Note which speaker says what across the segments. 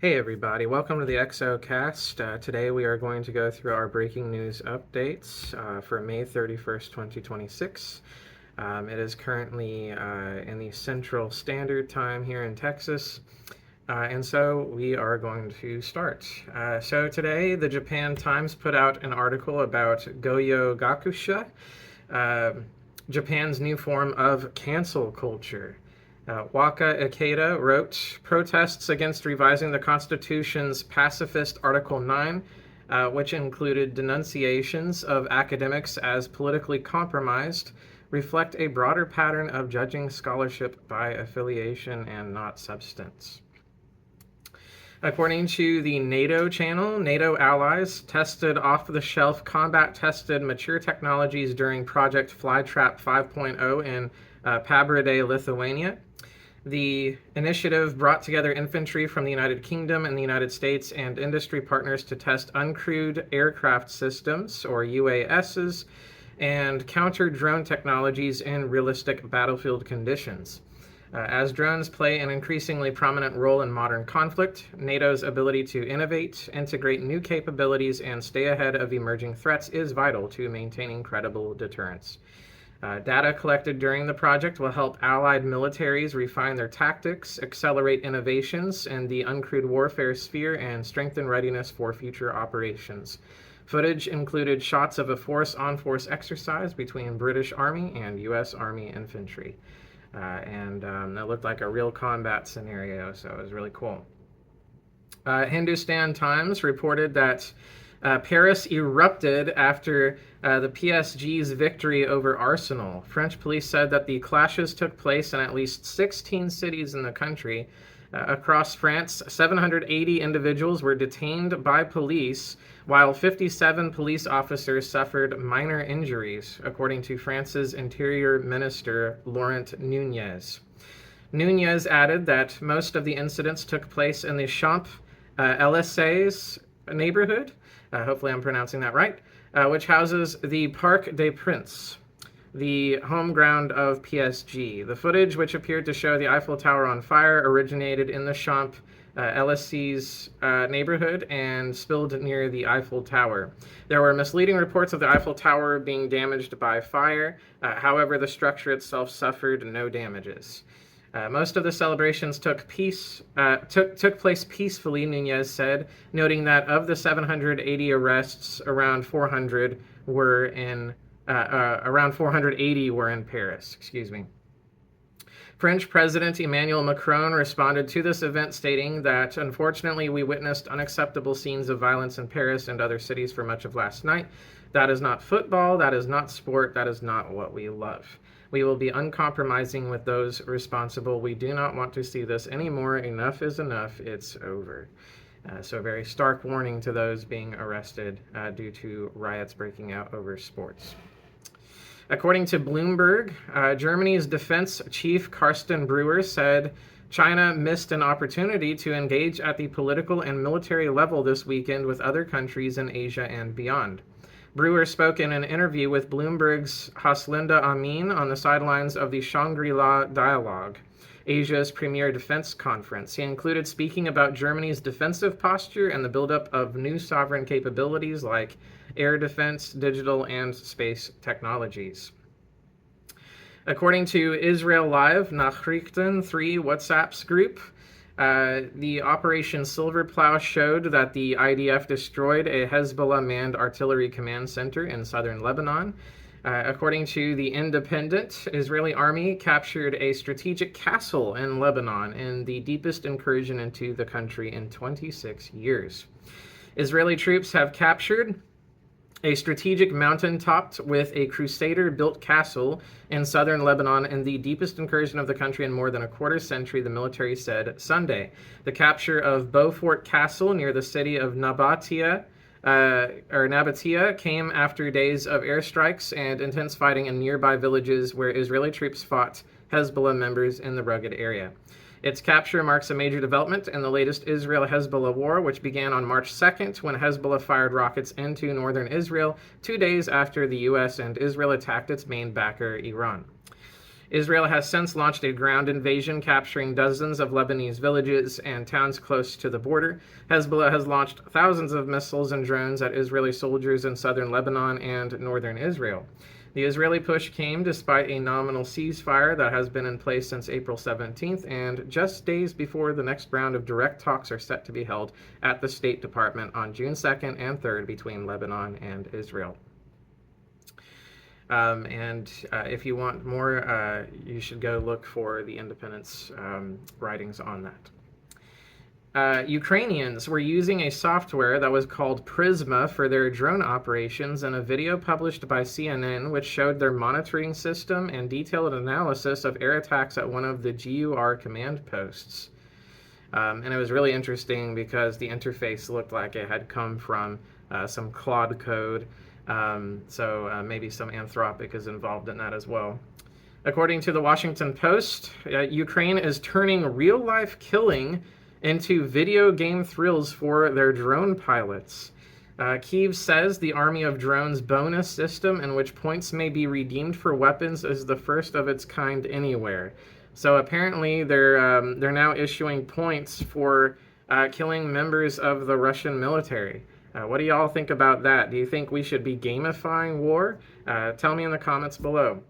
Speaker 1: Hey everybody, welcome to the ExoCast. Today we are going to go through our breaking news updates for May 31st, 2026. It is currently in the Central Standard Time here in Texas, and so we are going to start. So today the Japan Times put out an article about Goyo Gakusha, Japan's new form of cancel culture. Waka Ikeda wrote, protests against revising the Constitution's pacifist Article 9, which included denunciations of academics as politically compromised, reflect a broader pattern of judging scholarship by affiliation and not substance. According to the NATO channel, NATO allies tested off-the-shelf combat-tested mature technologies during Project Flytrap 5.0 in Pabradė, Lithuania. The initiative brought together infantry from the United Kingdom and the United States and industry partners to test uncrewed aircraft systems, or UASs, and counter drone technologies in realistic battlefield conditions. As drones play an increasingly prominent role in modern conflict, NATO's ability to innovate, integrate new capabilities, and stay ahead of emerging threats is vital to maintaining credible deterrence. Data collected during the project will help allied militaries refine their tactics, accelerate innovations in the uncrewed warfare sphere, and strengthen readiness for future operations. Footage included shots of a force-on-force exercise between British Army and U.S. Army infantry. It looked like a real combat scenario, so it was really cool. Hindustan Times reported that Paris erupted after the PSG's victory over Arsenal. French police said that the clashes took place in at least 16 cities in the country. Across France, 780 individuals were detained by police, while 57 police officers suffered minor injuries, according to France's Interior Minister Laurent Nunez. Nunez added that most of the incidents took place in the Champs-Élysées neighborhood, hopefully I'm pronouncing that right, which houses the Parc des Princes, the home ground of PSG. The footage, which appeared to show the Eiffel Tower on fire, originated in the Champs-Élysées neighborhood and spilled near the Eiffel Tower. There were misleading reports of the Eiffel Tower being damaged by fire. However, the structure itself suffered no damages. Most of the celebrations took place peacefully, Nunez said, noting that of the 780 arrests, around 480 were in Paris. French President Emmanuel Macron responded to this event, stating that, unfortunately, we witnessed unacceptable scenes of violence in Paris and other cities for much of last night. That is not football, that is not sport, that is not what we love. We will be uncompromising with those responsible. We do not want to see this anymore. Enough is enough. It's over. So a very stark warning to those being arrested due to riots breaking out over sports. According to Bloomberg, Germany's defense chief Carsten Brewer said China missed an opportunity to engage at the political and military level this weekend with other countries in Asia and beyond. Brewer spoke in an interview with Bloomberg's Haslinda Amin on the sidelines of the Shangri-La Dialogue, Asia's premier defense conference. He included speaking about Germany's defensive posture and the buildup of new sovereign capabilities like air defense, digital, and space technologies. According to Israel Live Nachrichten 3 WhatsApp's group, the Operation Silver Plow showed that the IDF destroyed a Hezbollah-manned artillery command center in southern Lebanon. According to The Independent, Israeli army captured a strategic castle in Lebanon in the deepest incursion into the country in 26 years. Israeli troops have captured a strategic mountain-topped with a crusader-built castle in southern Lebanon in the deepest incursion of the country in more than a quarter century, the military said Sunday. The capture of Beaufort Castle near the city of Nabatea came after days of airstrikes and intense fighting in nearby villages where Israeli troops fought Hezbollah members in the rugged area. Its capture marks a major development in the latest Israel-Hezbollah war, which began on March 2nd when Hezbollah fired rockets into northern Israel 2 days after the U.S. and Israel attacked its main backer, Iran. Israel has since launched a ground invasion, capturing dozens of Lebanese villages and towns close to the border. Hezbollah has launched thousands of missiles and drones at Israeli soldiers in southern Lebanon and northern Israel. The Israeli push came despite a nominal ceasefire that has been in place since April 17th, and just days before the next round of direct talks are set to be held at the State Department on June 2nd and 3rd between Lebanon and Israel. If you want more, you should go look for the Independent's writings on that. Ukrainians were using a software that was called Prisma for their drone operations in a video published by CNN, which showed their monitoring system and detailed analysis of air attacks at one of the GUR command posts. And it was really interesting because the interface looked like it had come from some Claude code. So maybe some Anthropic is involved in that as well. According to the Washington Post, Ukraine is turning real-life killing into video game thrills for their drone pilots. Kyiv says the Army of Drones bonus system, in which points may be redeemed for weapons, is the first of its kind anywhere. So apparently they're now issuing points for killing members of the Russian military. What do y'all think about that? Do you think we should be gamifying war? Tell me in the comments below.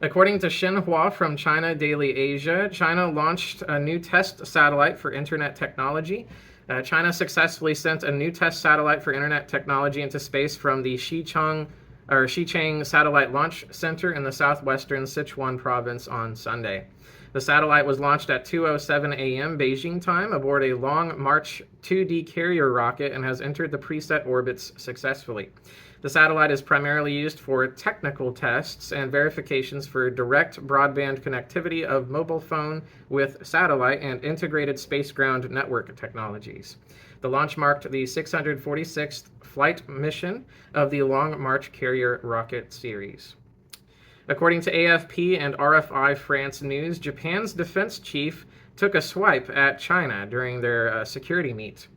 Speaker 1: According to Xinhua from China Daily Asia, China launched a new test satellite for internet technology. China successfully sent a new test satellite for internet technology into space from the Xichang Satellite Launch Center in the southwestern Sichuan province on Sunday. The satellite was launched at 2:07 a.m. Beijing time aboard a Long March 2D carrier rocket and has entered the preset orbits successfully. The satellite is primarily used for technical tests and verifications for direct broadband connectivity of mobile phone with satellite and integrated space-ground network technologies. The launch marked the 646th flight mission of the Long March carrier rocket series. According to AFP and RFI France News, Japan's defense chief took a swipe at China during their security meet.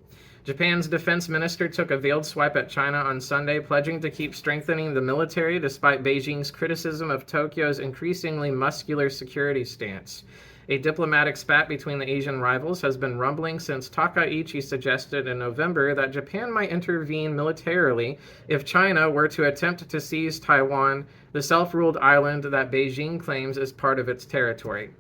Speaker 1: Japan's defense minister took a veiled swipe at China on Sunday, pledging to keep strengthening the military despite Beijing's criticism of Tokyo's increasingly muscular security stance. A diplomatic spat between the Asian rivals has been rumbling since Takaichi suggested in November that Japan might intervene militarily if China were to attempt to seize Taiwan, the self-ruled island that Beijing claims is part of its territory.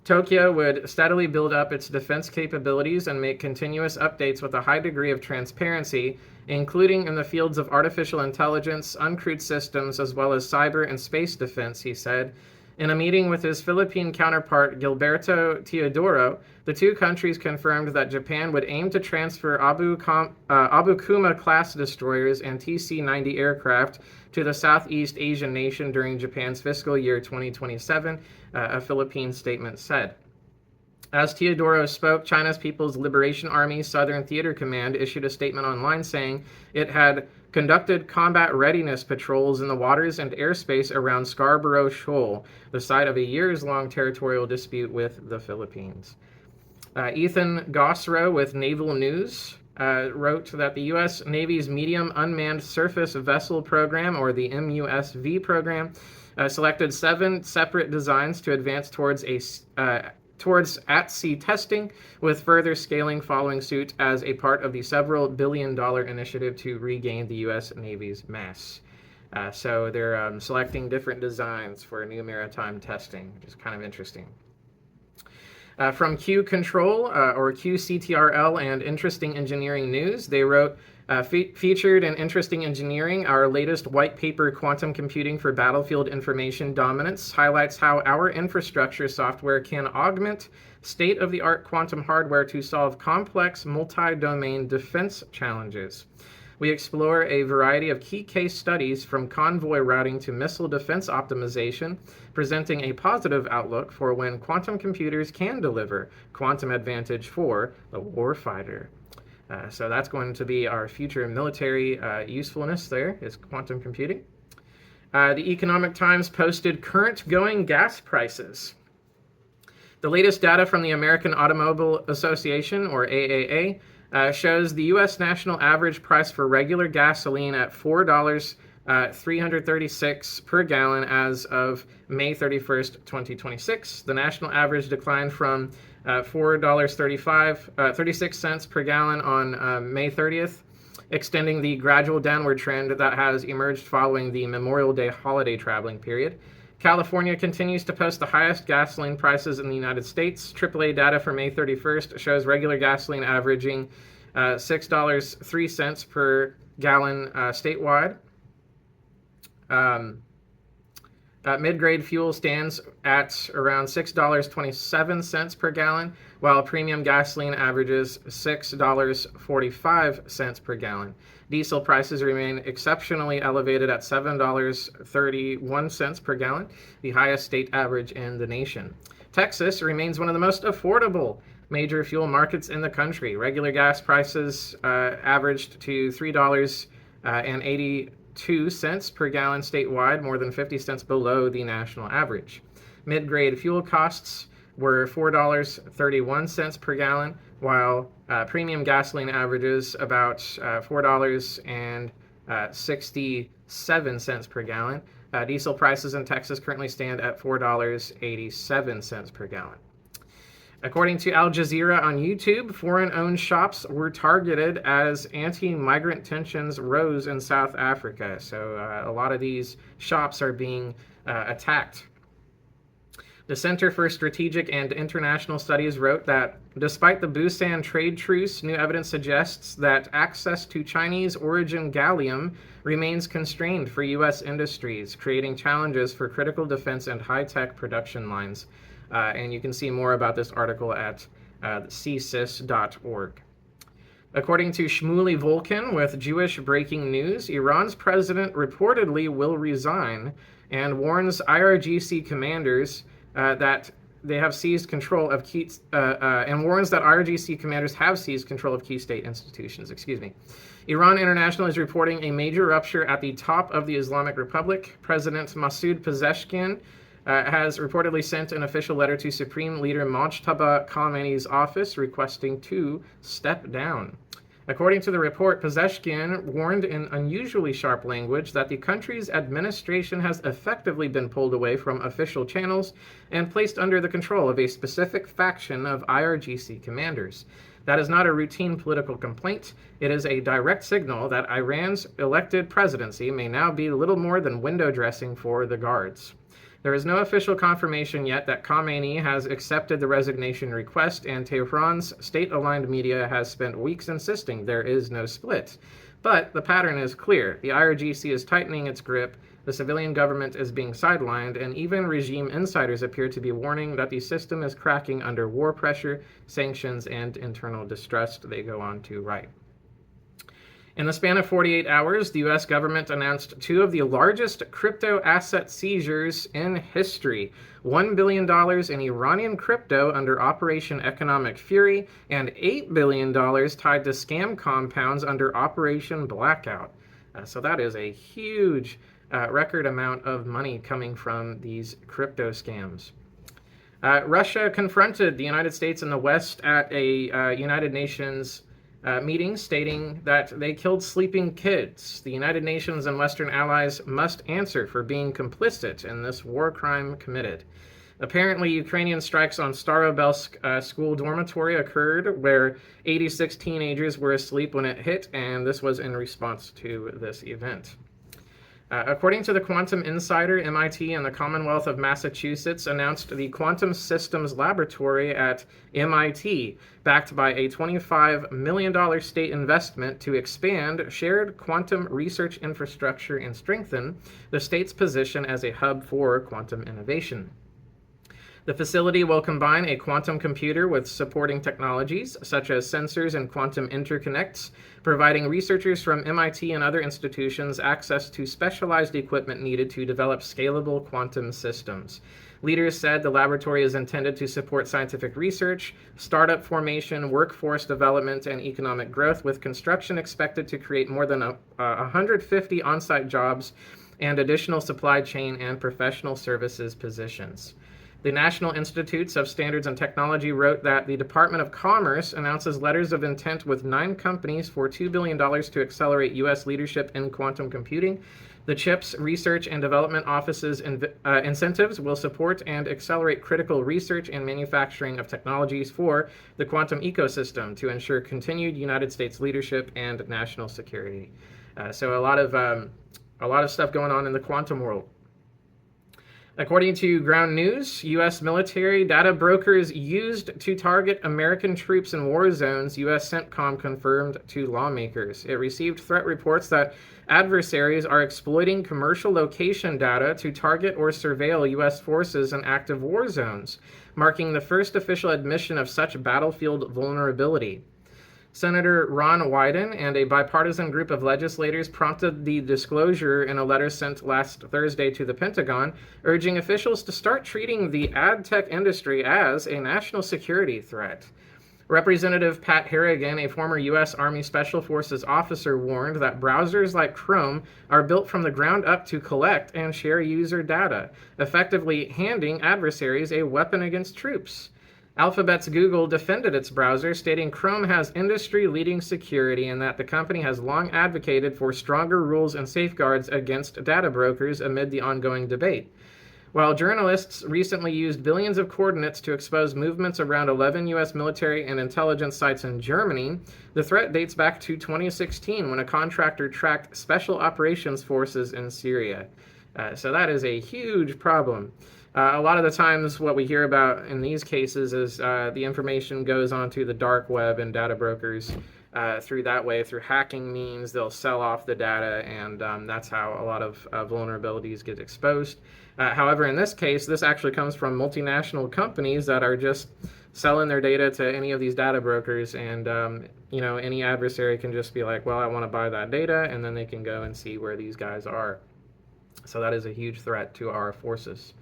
Speaker 1: Tokyo would steadily build up its defense capabilities and make continuous updates with a high degree of transparency, including in the fields of artificial intelligence, uncrewed systems, as well as cyber and space defense, he said. In a meeting with his Philippine counterpart, Gilberto Teodoro, the two countries confirmed that Japan would aim to transfer Abu Kuma-class destroyers and TC-90 aircraft to the Southeast Asian nation during Japan's fiscal year 2027, a Philippine statement said. As Teodoro spoke, China's People's Liberation Army Southern Theater Command issued a statement online saying it had conducted combat readiness patrols in the waters and airspace around Scarborough Shoal, the site of a years-long territorial dispute with the Philippines. Ethan Gosrow with Naval News wrote that the U.S. Navy's Medium Unmanned Surface Vessel Program, or the MUSV program, selected 7 separate designs to advance towards at-sea testing, with further scaling following suit as a part of the several billion-dollar initiative to regain the U.S. Navy's mass. So they're selecting different designs for new maritime testing, which is kind of interesting. From Q Control, or QCTRL, and Interesting Engineering News, they wrote, featured in Interesting Engineering, our latest white paper, Quantum Computing for Battlefield Information Dominance, highlights how our infrastructure software can augment state-of-the-art quantum hardware to solve complex multi-domain defense challenges. We explore a variety of key case studies from convoy routing to missile defense optimization, presenting a positive outlook for when quantum computers can deliver quantum advantage for the warfighter. So that's going to be our future military usefulness there, is quantum computing. The Economic Times posted current going gas prices. The latest data from the American Automobile Association, or AAA, shows the U.S. national average price for regular gasoline at $4 336 per gallon as of May 31st, 2026. The national average declined from $4.36 per gallon on May 30th, extending the gradual downward trend that has emerged following the Memorial Day holiday traveling period. California continues to post the highest gasoline prices in the United States. AAA data for May 31st shows regular gasoline averaging $6.03 per gallon statewide. Mid-grade fuel stands at around $6.27 per gallon, while premium gasoline averages $6.45 per gallon. Diesel prices remain exceptionally elevated at $7.31 per gallon, the highest state average in the nation. Texas remains one of the most affordable major fuel markets in the country. Regular gas prices averaged to $3.82 per gallon statewide, more than 50 cents below the national average. Mid-grade fuel costs were $4.31 per gallon, while premium gasoline averages about $4.67 per gallon. Diesel prices in Texas currently stand at $4.87 per gallon. According to Al Jazeera on YouTube, foreign-owned shops were targeted as anti-migrant tensions rose in South Africa. So a lot of these shops are being attacked. The Center for Strategic and International Studies wrote that despite the Busan trade truce, new evidence suggests that access to Chinese-origin gallium remains constrained for U.S. industries, creating challenges for critical defense and high-tech production lines. And you can see more about this article at csis.org. According to Shmuley Volkan with Jewish Breaking News, Iran's president reportedly will resign and warns IRGC commanders that they have seized control of key state institutions. Iran International is reporting a major rupture at the top of the Islamic Republic. President Masoud Pezeshkian has reportedly sent an official letter to Supreme Leader Mojtaba Khamenei's office requesting to step down. According to the report, Pezeshkian warned in unusually sharp language that the country's administration has effectively been pulled away from official channels and placed under the control of a specific faction of IRGC commanders. That is not a routine political complaint. It is a direct signal that Iran's elected presidency may now be little more than window dressing for the guards. There is no official confirmation yet that Khamenei has accepted the resignation request, and Tehran's state-aligned media has spent weeks insisting there is no split. But the pattern is clear. The IRGC is tightening its grip, the civilian government is being sidelined, and even regime insiders appear to be warning that the system is cracking under war pressure, sanctions, and internal distrust, they go on to write. In the span of 48 hours, the U.S. government announced two of the largest crypto asset seizures in history. $1 billion in Iranian crypto under Operation Economic Fury, and $8 billion tied to scam compounds under Operation Blackout. So that is a huge record amount of money coming from these crypto scams. Russia confronted the United States and the West at a United Nations meeting, stating that they killed sleeping kids. The United Nations and Western allies must answer for being complicit in this war crime committed. Apparently, Ukrainian strikes on Starobelsk school dormitory occurred, where 86 teenagers were asleep when it hit, and this was in response to this event. According to the Quantum Insider, MIT and the Commonwealth of Massachusetts announced the Quantum Systems Laboratory at MIT, backed by a $25 million state investment to expand shared quantum research infrastructure and strengthen the state's position as a hub for quantum innovation. The facility will combine a quantum computer with supporting technologies, such as sensors and quantum interconnects, providing researchers from MIT and other institutions access to specialized equipment needed to develop scalable quantum systems. Leaders said the laboratory is intended to support scientific research, startup formation, workforce development, and economic growth, with construction expected to create more than 150 on-site jobs and additional supply chain and professional services positions. The National Institutes of Standards and Technology wrote that the Department of Commerce announces letters of intent with 9 companies for $2 billion to accelerate U.S. leadership in quantum computing. The CHIPS Research and Development Office's incentives will support and accelerate critical research and manufacturing of technologies for the quantum ecosystem to ensure continued United States leadership and national security. So a lot of stuff going on in the quantum world. According to Ground News, U.S. military data brokers used to target American troops in war zones, U.S. CENTCOM confirmed to lawmakers. It received threat reports that adversaries are exploiting commercial location data to target or surveil U.S. forces in active war zones, marking the first official admission of such battlefield vulnerability. Senator Ron Wyden and a bipartisan group of legislators prompted the disclosure in a letter sent last Thursday to the Pentagon, urging officials to start treating the ad tech industry as a national security threat. Representative Pat Harrigan, a former U.S. Army Special Forces officer, warned that browsers like Chrome are built from the ground up to collect and share user data, effectively handing adversaries a weapon against troops. Alphabet's Google defended its browser, stating Chrome has industry-leading security and that the company has long advocated for stronger rules and safeguards against data brokers amid the ongoing debate. While journalists recently used billions of coordinates to expose movements around 11 U.S. military and intelligence sites in Germany, the threat dates back to 2016 when a contractor tracked special operations forces in Syria. So that is a huge problem. A lot of the times what we hear about in these cases is the information goes onto the dark web and data brokers through that way, through hacking means. They'll sell off the data, and that's how a lot of vulnerabilities get exposed. However, in this case, this actually comes from multinational companies that are just selling their data to any of these data brokers, and any adversary can just be like, well, I want to buy that data, and then they can go and see where these guys are. So that is a huge threat to our forces.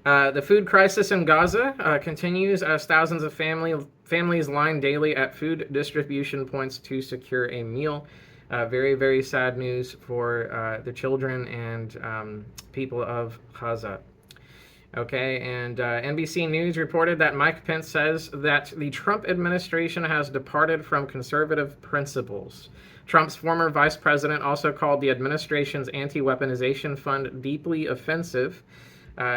Speaker 1: The food crisis in Gaza continues as thousands of families line daily at food distribution points to secure a meal. Very, very sad news for the children and people of Gaza. Okay, and NBC News reported that Mike Pence says that the Trump administration has departed from conservative principles. Trump's former vice president also called the administration's anti-weaponization fund deeply offensive.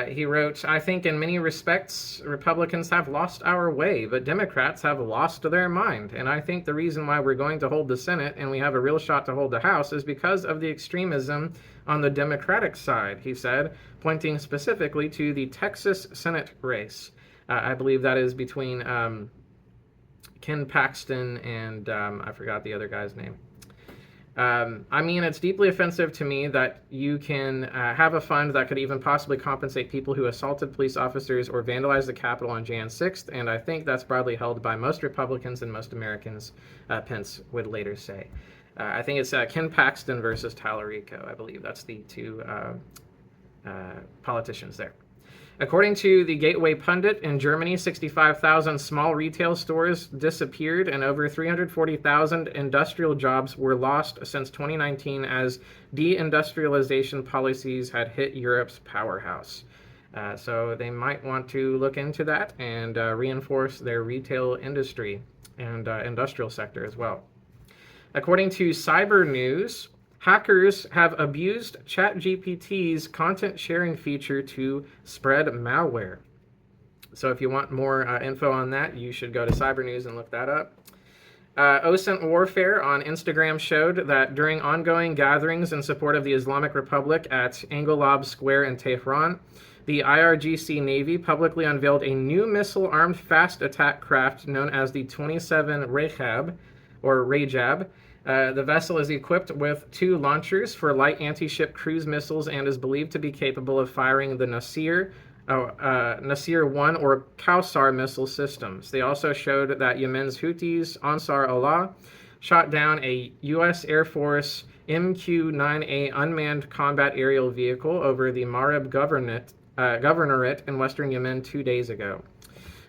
Speaker 1: He wrote, I think in many respects, Republicans have lost our way, but Democrats have lost their mind. And I think the reason why we're going to hold the Senate and we have a real shot to hold the House is because of the extremism on the Democratic side, he said, pointing specifically to the Texas Senate race. I believe that is between Ken Paxton and I forgot the other guy's name. I mean, it's deeply offensive to me that you can have a fund that could even possibly compensate people who assaulted police officers or vandalized the Capitol on Jan 6th, and I think that's broadly held by most Republicans and most Americans, Pence would later say. I think it's Ken Paxton versus Tallarico. I believe that's the two politicians there. According to the Gateway Pundit, in Germany, 65,000 small retail stores disappeared and over 340,000 industrial jobs were lost since 2019 as deindustrialization policies had hit Europe's powerhouse. So they might want to look into that and reinforce their retail industry and industrial sector as well. According to Cyber News, hackers have abused ChatGPT's content sharing feature to spread malware. So if you want more info on that, you should go to Cyber News and look that up. OSINT Warfare on Instagram showed that during ongoing gatherings in support of the Islamic Republic at Angolab Square in Tehran, the IRGC Navy publicly unveiled a new missile-armed fast attack craft known as the 27 Rajab, or Rajab. The vessel is equipped with 2 launchers for light anti-ship cruise missiles and is believed to be capable of firing the Nasir 1 or Kausar missile systems. They also showed that Yemen's Houthis, Ansar Allah, shot down a U.S. Air Force MQ-9A unmanned combat aerial vehicle over the Marib Governorate in western Yemen 2 days ago.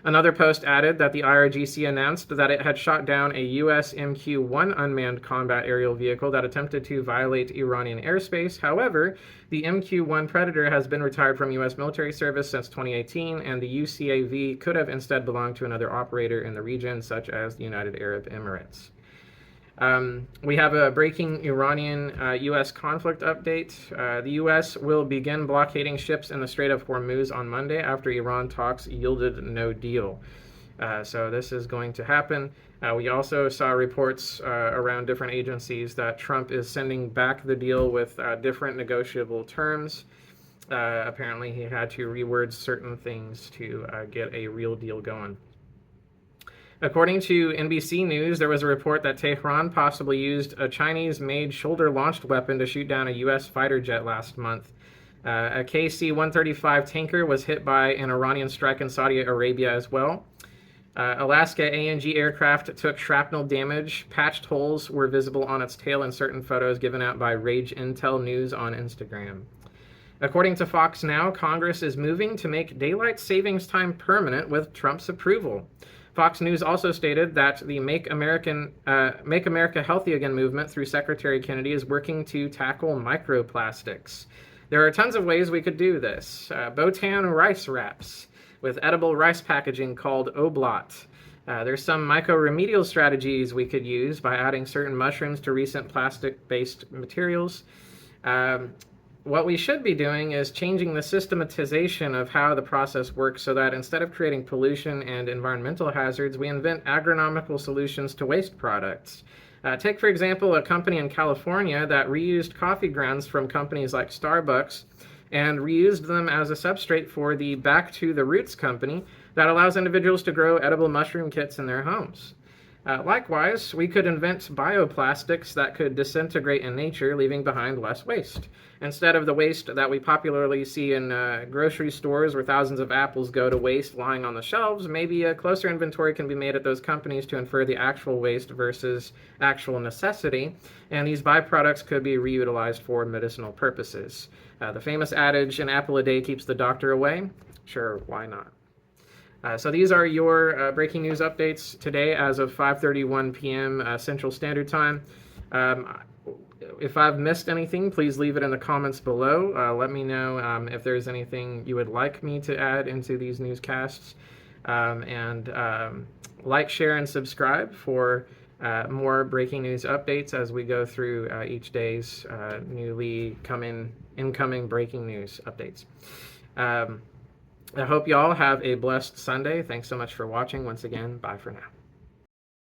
Speaker 1: Another post added that the IRGC announced that it had shot down a U.S. MQ-1 unmanned combat aerial vehicle that attempted to violate Iranian airspace. However, the MQ-1 Predator has been retired from U.S. military service since 2018, and the UCAV could have instead belonged to another operator in the region, such as the United Arab Emirates. We have a breaking Iranian-U.S. conflict update. The U.S. will begin blockading ships in the Strait of Hormuz on Monday after Iran talks yielded no deal. So this is going to happen. We also saw reports around different agencies that Trump is sending back the deal with different negotiable terms. Apparently, he had to reword certain things to get a real deal going. According to NBC News, there was a report that Tehran possibly used a Chinese-made shoulder-launched weapon to shoot down a U.S. fighter jet last month. A KC-135 tanker was hit by an Iranian strike in Saudi Arabia as well. Alaska ANG aircraft took shrapnel damage. Patched holes were visible on its tail in certain photos given out by Rage Intel News on Instagram. According to Fox Now, Congress is moving to make daylight savings time permanent with Trump's approval. Fox News also stated that the Make America Healthy Again movement through Secretary Kennedy is working to tackle microplastics. There are tons of ways we could do this. Botan rice wraps with edible rice packaging called oblot. There's some micro-remedial strategies we could use by adding certain mushrooms to recent plastic-based materials. What we should be doing is changing the systematization of how the process works so that instead of creating pollution and environmental hazards, we invent agronomical solutions to waste products. Take, for example, a company in California that reused coffee grounds from companies like Starbucks and reused them as a substrate for the Back to the Roots company that allows individuals to grow edible mushroom kits in their homes. Likewise, we could invent bioplastics that could disintegrate in nature, leaving behind less waste. Instead of the waste that we popularly see in grocery stores where thousands of apples go to waste lying on the shelves, maybe a closer inventory can be made at those companies to infer the actual waste versus actual necessity, and these byproducts could be reutilized for medicinal purposes. The famous adage, an apple a day keeps the doctor away? Sure, why not? So these are your breaking news updates today as of 5:31 p.m. Central Standard Time. If I've missed anything, please leave it in the comments below. Let me know if there's anything you would like me to add into these newscasts. And like, share, and subscribe for more breaking news updates as we go through each day's incoming breaking news updates. I hope you all have a blessed Sunday. Thanks so much for watching. Once again, bye for now.